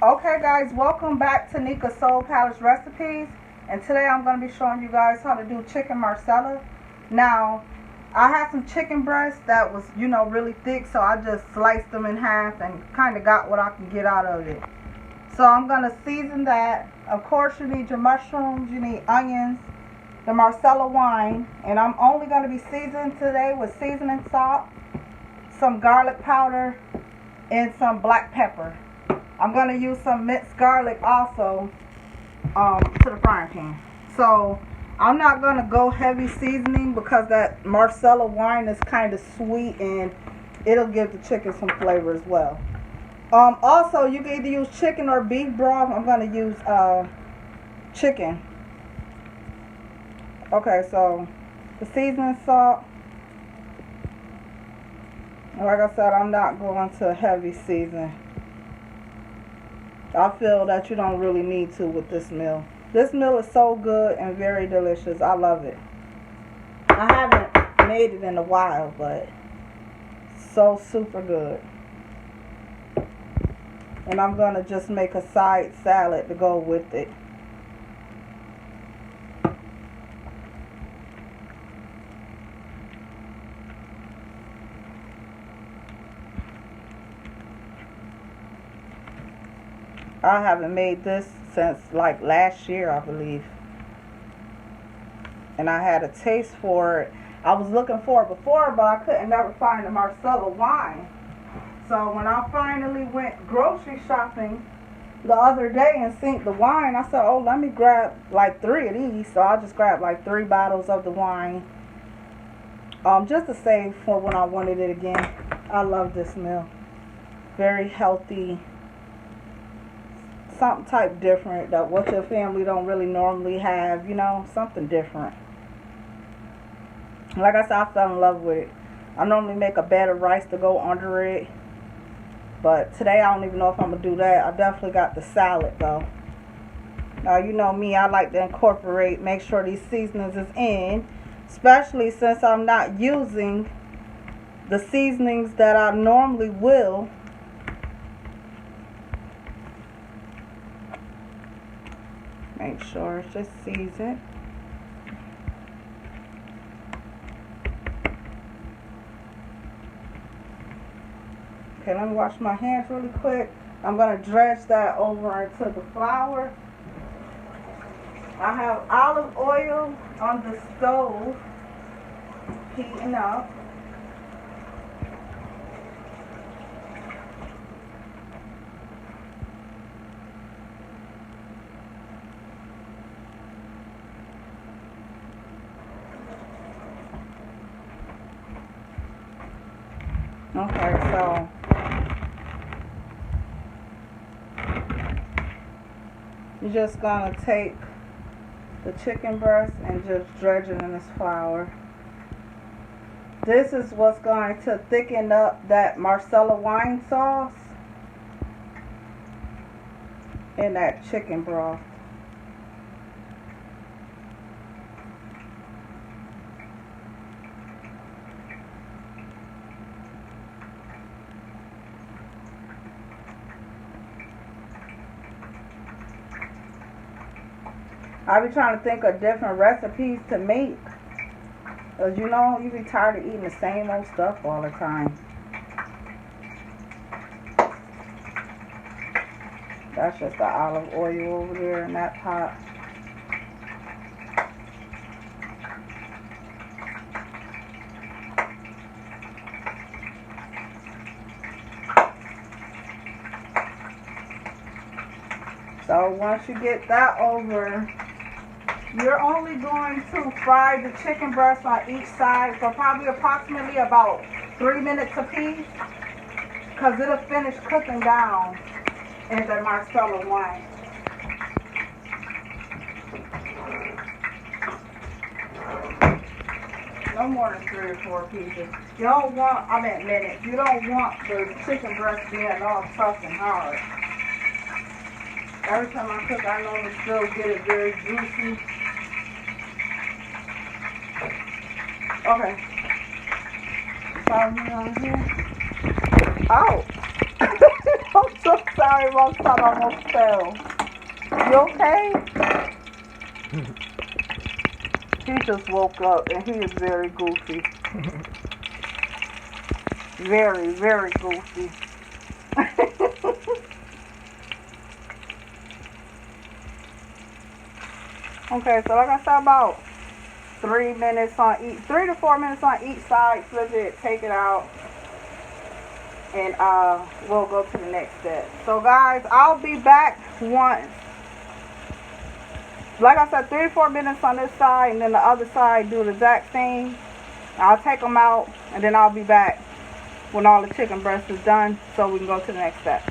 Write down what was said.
Okay guys, welcome back to Nika's Soul Palace Recipes, and today I'm going to be showing you guys how to do chicken marsala. Now, I had some chicken breasts that was, really thick, so I just sliced them in half and kind of got what I can get out of it. So I'm going to season that. Of course, you need your mushrooms, you need onions, the Marsala wine, and I'm only going to be seasoning today with seasoning salt, some garlic powder, and some black pepper. I'm going to use some minced garlic also to the frying pan. So I'm not going to go heavy seasoning because that Marsala wine is kind of sweet and it'll give the chicken some flavor as well. Also, you can either use chicken or beef broth. I'm going to use chicken. Okay, so the seasoning salt. Like I said, I'm not going to heavy season. I feel that you don't really need to with this meal. This meal is so good and very delicious. I love it. I haven't made it in a while, but so super good. And I'm going to just make a side salad to go with it. I haven't made this since like last year, I believe. And I had a taste for it. I was looking for it before, but I couldn't never find the Marsala wine. So when I finally went grocery shopping the other day and seen the wine, I said, oh, let me grab like 3 of these. So I just grabbed like 3 bottles of the wine. Just to save for when I wanted it again. I love this meal. Very healthy. Something type different that what your family don't really normally have, something different. Like I said, I fell in love with it. I normally make a bed of rice to go under it, but today I don't even know if I'm gonna do that. I definitely got the salad though. Now you know me, I like to incorporate, make sure these seasonings is in, especially since I'm not using the seasonings that I normally will. Make sure it's just seasoned. Okay, let me wash my hands really quick. I'm going to dredge that over into the flour. I have olive oil on the stove heating up. Okay, so you're just gonna take the chicken breast and just dredge it in this flour. This is what's going to thicken up that Marsala wine sauce and that chicken broth. I be trying to think of different recipes to make. Because, you be tired of eating the same old stuff all the time. That's just the olive oil over there in that pot. So once you get that over, you're only going to fry the chicken breast on each side for probably approximately about 3 minutes apiece, because it'll finish cooking down in the Marsala wine. No more than 3 or 4 pieces. You don't want, minutes. You don't want the chicken breast being all tough and hard. Every time I cook, I know to still get it very juicy. Okay. Follow me on here. Oh! So sorry, my son almost fell. You okay? He just woke up and he is very goofy. Very, very goofy. Okay, so like I said, about 3 minutes on each, 3 to 4 minutes on each side. Flip it, take it out, and we'll go to the next step. So guys, I'll be back once. Like I said, 3 to 4 minutes on this side, and then the other side do the exact same. I'll take them out, and then I'll be back when all the chicken breast is done, so we can go to the next step.